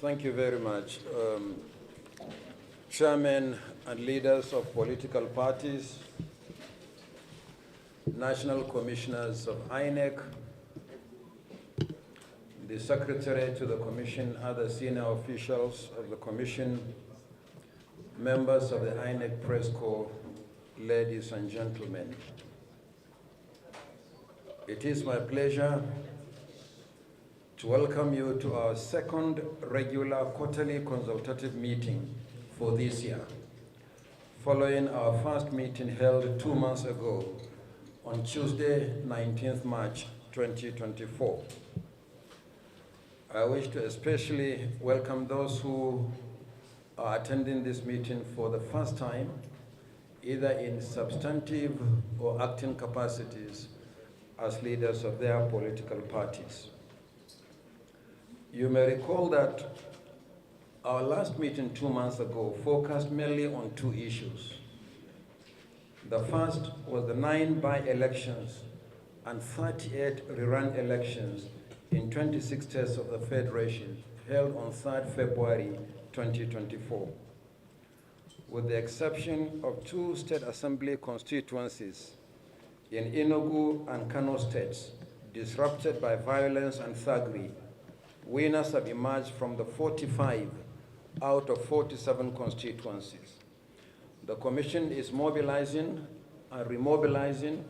Thank you very much. Chairmen and leaders of political parties, national commissioners of INEC, the secretary to the commission, other senior officials of the commission, members of the INEC press corps, ladies and gentlemen. It is my pleasure to welcome you to our second regular quarterly consultative meeting for this year, following our first meeting held 2 months ago on Tuesday, 19th March 2024. I wish to especially welcome those who are attending this meeting for the first time, either in substantive or acting capacities as leaders of their political parties. You may recall that our last meeting 2 months ago focused mainly on two issues. The first was the 9 by-elections and 38 rerun elections in 26 states of the Federation held on 3rd February 2024. With the exception of 2 state assembly constituencies in Enugu and Kano states disrupted by violence and thuggery, winners have emerged from the 45 out of 47 constituencies. The Commission is mobilizing and remobilizing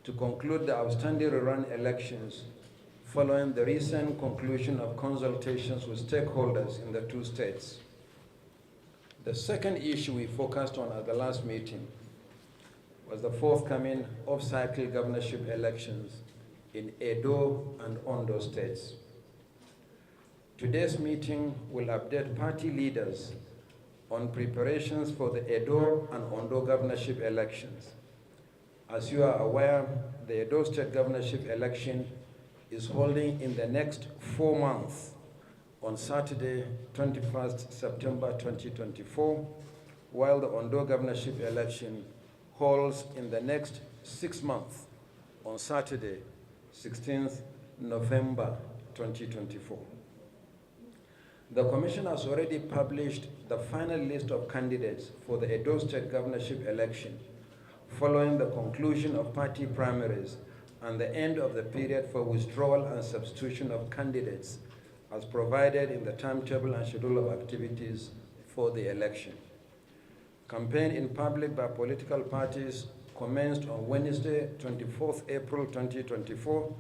to conclude the outstanding rerun elections following the recent conclusion of consultations with stakeholders in the 2 states. The second issue we focused on at the last meeting was the forthcoming off-cycle governorship elections in Edo and Ondo states. Today's meeting will update party leaders on preparations for the Edo and Ondo governorship elections. As you are aware, the Edo state governorship election is holding in the next 4 months on Saturday, 21st September 2024, while the Ondo governorship election holds in the next 6 months on Saturday, 16th November 2024. The Commission has already published the final list of candidates for the Edo State governorship election following the conclusion of party primaries and the end of the period for withdrawal and substitution of candidates as provided in the timetable and schedule of activities for the election. Campaign in public by political parties commenced on Wednesday, 24th April 2024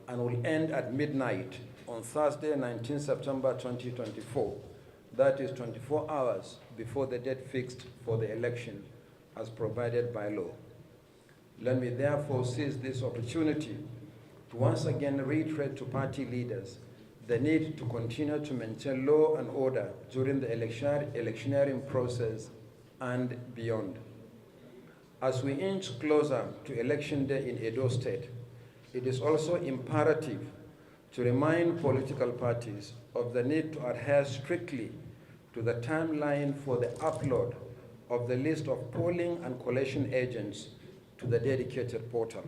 and will end at midnight on Thursday, 19 September 2024, that is 24 hours before the date fixed for the election as provided by law. Let me therefore seize this opportunity to once again reiterate to party leaders the need to continue to maintain law and order during the electioneering process and beyond. As we inch closer to election day in Edo State, it is also imperative to remind political parties of the need to adhere strictly to the timeline for the upload of the list of polling and collation agents to the dedicated portal.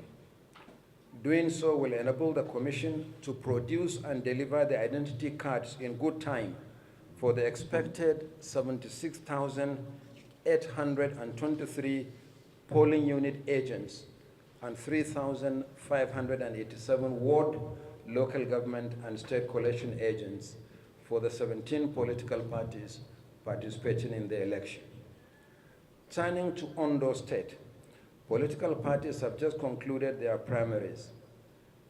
Doing so will enable the Commission to produce and deliver the identity cards in good time for the expected 76,823 polling unit agents and 3,587 ward, local government and state collation agents for the 17 political parties participating in the election. Turning to Ondo State, political parties have just concluded their primaries.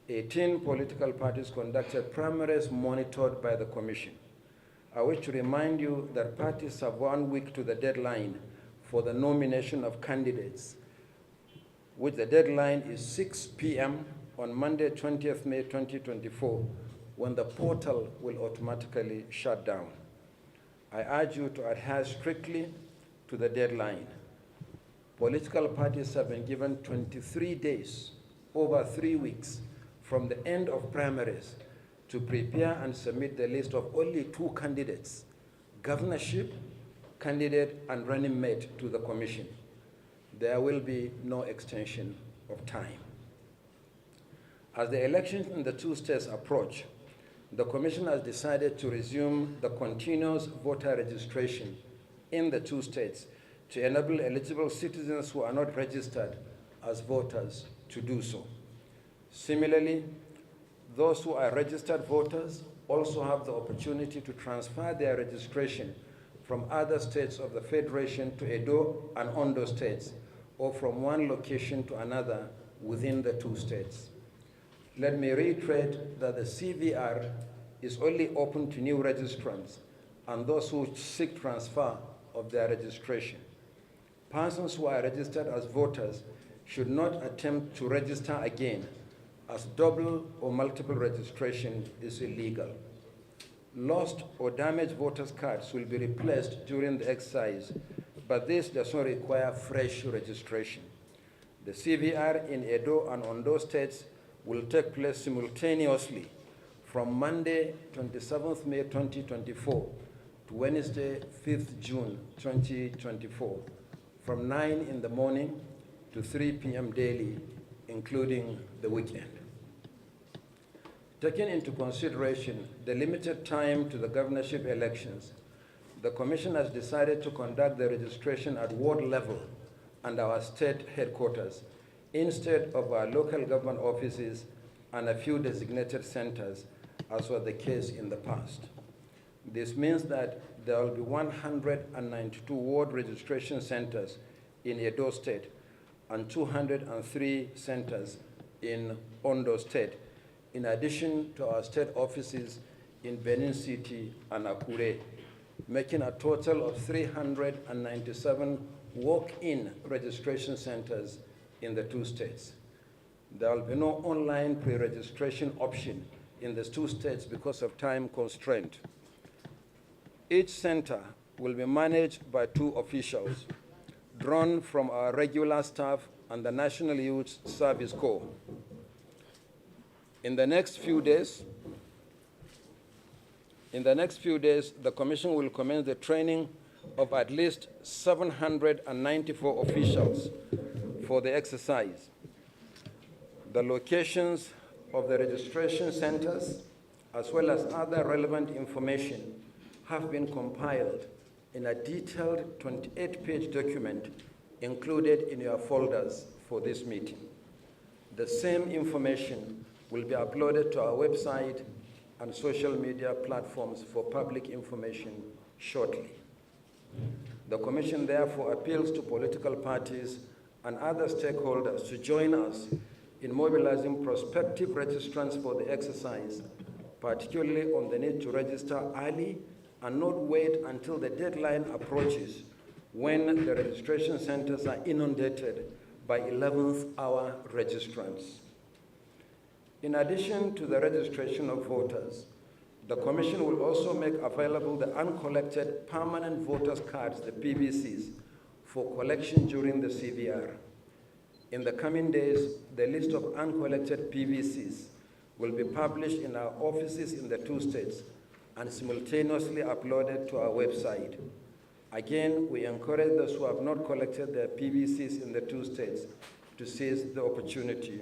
18 political parties conducted primaries monitored by the Commission. I wish to remind you that parties have 1 week to the deadline for the nomination of candidates, which the deadline is 6 p.m. on Monday, 20th May 2024, when the portal will automatically shut down. I urge you to adhere strictly to the deadline. Political parties have been given 23 days, over 3 weeks, from the end of primaries to prepare and submit the list of only 2 candidates, governorship candidate and running mate, to the Commission. There will be no extension of time. As the elections in the 2 states approach, the Commission has decided to resume the continuous voter registration in the two states to enable eligible citizens who are not registered as voters to do so. Similarly, those who are registered voters also have the opportunity to transfer their registration from other states of the Federation to Edo and Ondo states, or from one location to another within the two states. Let me reiterate that the CVR is only open to new registrants and those who seek transfer of their registration. Persons who are registered as voters should not attempt to register again, as double or multiple registration is illegal. Lost or damaged voters' cards will be replaced during the exercise, but this does not require fresh registration. The CVR in Edo and Ondo states will take place simultaneously from Monday, 27th May 2024 to Wednesday, 5th June 2024, from 9 in the morning to 3 p.m. daily, including the weekend. Taking into consideration the limited time to the governorship elections, the Commission has decided to conduct the registration at ward level and our state headquarters instead of our local government offices and a few designated centers, as was the case in the past. This means that there will be 192 ward registration centers in Edo State and 203 centers in Ondo State, in addition to our state offices in Benin City and Abure, making a total of 397 walk-in registration centers in the two states. There will be no online pre-registration option in the two states because of time constraint. Each center will be managed by 2 officials, drawn from our regular staff and the National Youth Service Corps. In the next few days, the Commission will commence the training of at least 794 officials for the exercise. The locations of the registration centers, as well as other relevant information, have been compiled in a detailed 28-page document included in your folders for this meeting. The same information will be uploaded to our website and social media platforms for public information shortly. The Commission therefore appeals to political parties and other stakeholders to join us in mobilizing prospective registrants for the exercise, particularly on the need to register early and not wait until the deadline approaches, when the registration centers are inundated by 11th hour registrants. In addition to the registration of voters, the Commission will also make available the uncollected permanent voters' cards, the PVCs, for collection during the CVR. In the coming days, the list of uncollected PVCs will be published in our offices in the two states and simultaneously uploaded to our website. Again, we encourage those who have not collected their PVCs in the two states to seize the opportunity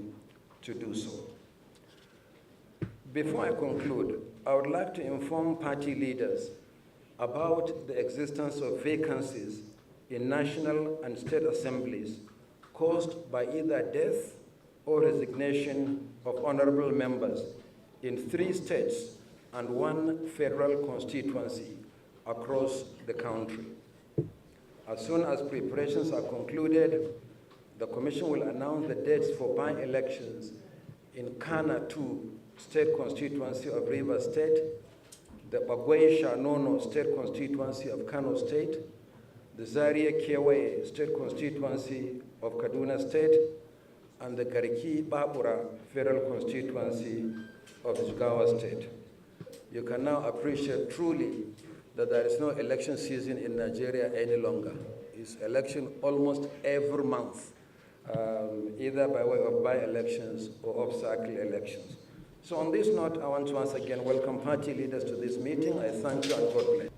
to do so. Before I conclude, I would like to inform party leaders about the existence of vacancies in national and state assemblies caused by either death or resignation of honorable members in 3 states and 1 federal constituency across the country. As soon as preparations are concluded, the Commission will announce the dates for by-elections in Kana 2 State Constituency of Rivers State, the Bagwai-Shanono State Constituency of Kano State, the Zaria-Kewaye State Constituency of Kaduna State, and the Gariki-Babura Federal Constituency of Jigawa State. You can now appreciate truly that there is no election season in Nigeria any longer. It's election almost every month, either by way of by-elections or off-cycle elections. So on this note, I want to once again welcome party leaders to this meeting. I thank you and God bless.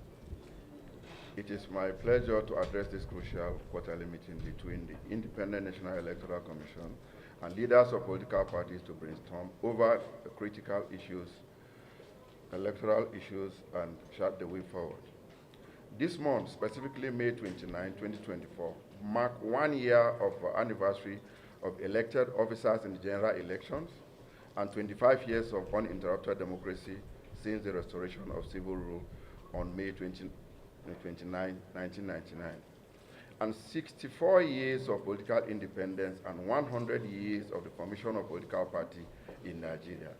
It is my pleasure to address this crucial quarterly meeting between the Independent National Electoral Commission and leaders of political parties to brainstorm over the critical issues electoral issues and chart the way forward. This month, specifically May 29, 2024, marked 1 year of anniversary of elected officers in the general elections and 25 years of uninterrupted democracy since the restoration of civil rule on May 29, 1999, and 64 years of political independence and 100 years of the formation of political party in Nigeria.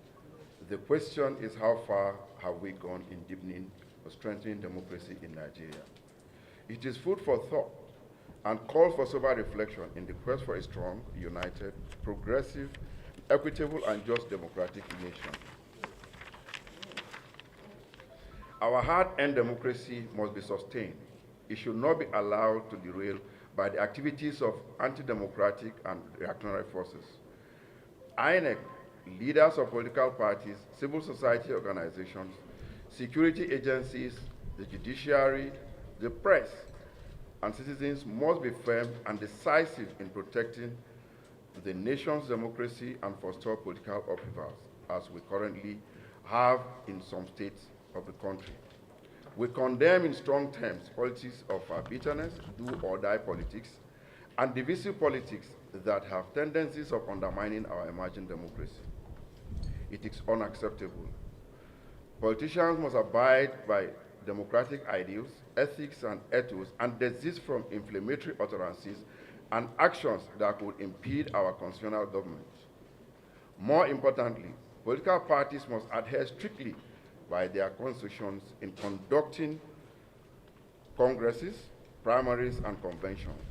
The question is, how far have we gone in deepening or strengthening democracy in Nigeria? It is food for thought and calls for sober reflection in the quest for a strong, united, progressive, equitable, and just democratic nation. Our hard-earned democracy must be sustained. It should not be allowed to derail by the activities of anti-democratic and reactionary forces. INEC, leaders of political parties, civil society organizations, security agencies, the judiciary, the press, and citizens must be firm and decisive in protecting the nation's democracy and forestall political upheavals, as we currently have in some states of the country. We condemn in strong terms politics of bitterness, do-or-die politics, and divisive politics that have tendencies of undermining our emerging democracy. It is unacceptable. Politicians must abide by democratic ideals, ethics, and ethos, and desist from inflammatory utterances and actions that would impede our constitutional government. More importantly, political parties must adhere strictly by their constitutions in conducting congresses, primaries, and conventions.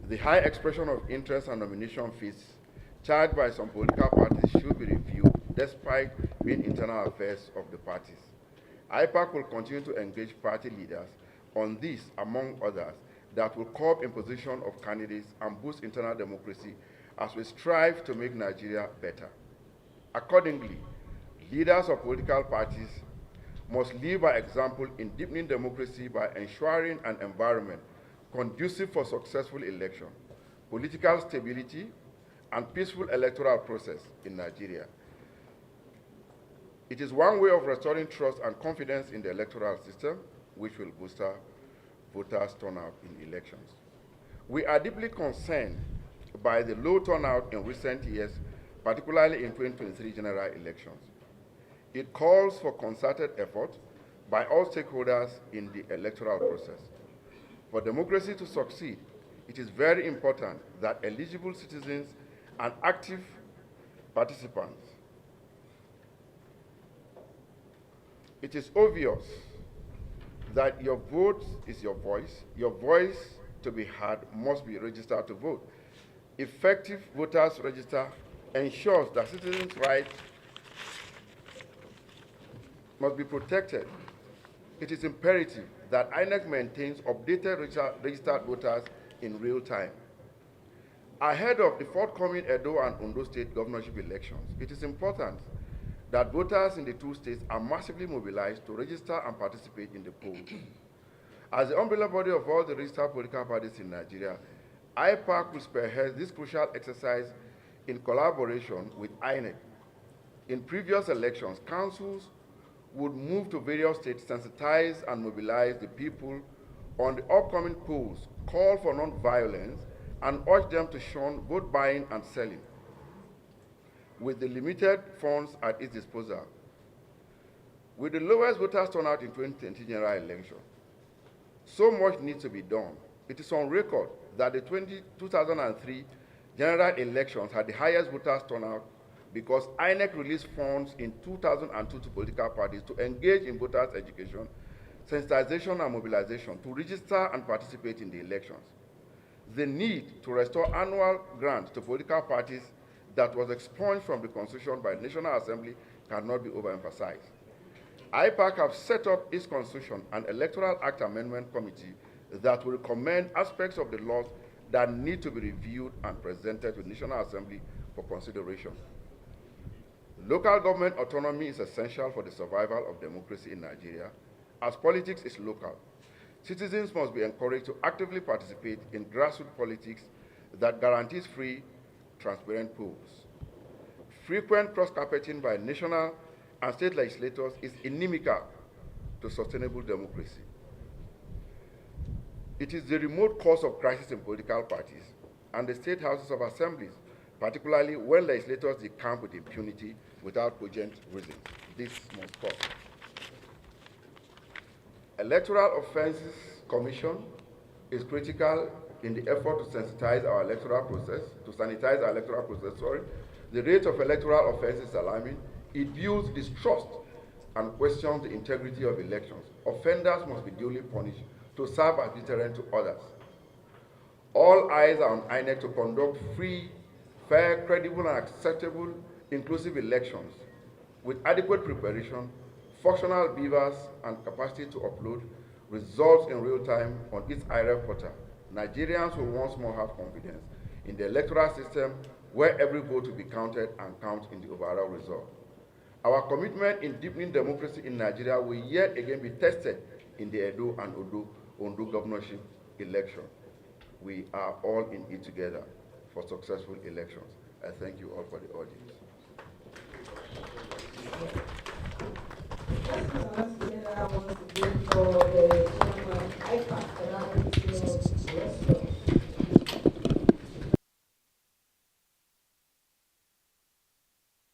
The high expression of interest and nomination fees charged by some political parties should be reviewed despite being internal affairs of the parties. IPAC will continue to engage party leaders on this, among others, that will curb imposition of candidates and boost internal democracy as we strive to make Nigeria better. Accordingly, leaders of political parties must lead by example in deepening democracy by ensuring an environment conducive for successful election, political stability, and peaceful electoral process in Nigeria. It is one way of restoring trust and confidence in the electoral system, which will boost voters' turnout in elections. We are deeply concerned by the low turnout in recent years, particularly in 2023 general elections. It calls for concerted effort by all stakeholders in the electoral process. For democracy to succeed, it is very important that eligible citizens and active participants. It is obvious that your vote is your voice. Your voice to be heard must be registered to vote. Effective voters register ensures that citizens' rights must be protected. It is imperative that INEC maintains updated registered voters in real time. Ahead of the forthcoming Edo and Ondo state governorship elections, it is important that voters in the two states are massively mobilized to register and participate in the polls. As the umbrella body of all the registered political parties in Nigeria, IPAC will spearhead this crucial exercise in collaboration with INEC. In previous elections, councils would move to various states, sensitize and mobilize the people on the upcoming polls, call for non-violence, and urge them to shun vote buying and selling. With the limited funds at its disposal, with the lowest voters turnout in 2020 general election, so much needs to be done. It is on record that the 2003 general elections had the highest voters turnout because INEC released funds in 2002 to political parties to engage in voters' education, sensitization, and mobilization to register and participate in the elections. The need to restore annual grants to political parties that was expunged from the Constitution by the National Assembly cannot be overemphasized. IPAC have set up its Constitution and Electoral Act Amendment Committee that will recommend aspects of the laws that need to be reviewed and presented to the National Assembly for consideration. Local government autonomy is essential for the survival of democracy in Nigeria, as politics is local. Citizens must be encouraged to actively participate in grassroots politics that guarantees free, transparent polls. Frequent cross-carpeting by national and state legislators is inimical to sustainable democracy. It is the remote cause of crisis in political parties and the state houses of assemblies, particularly when legislators decamp with impunity without cogent reasons. This must stop. Electoral Offences Commission is critical in the effort to sanitize our electoral process. The rate of electoral offenses is alarming. It builds distrust and questions the integrity of elections. Offenders must be duly punished to serve as deterrent to others. All eyes are on INEC to conduct free, fair, credible, and acceptable, inclusive elections with adequate preparation, functional beavers, and capacity to upload results in real time on its IREF portal. Nigerians will once more have confidence in the electoral system where every vote will be counted and count in the overall result. Our commitment in deepening democracy in Nigeria will yet again be tested in the Edo and Ondo governorship election. We are all in it together for successful elections. I thank you all for the audience.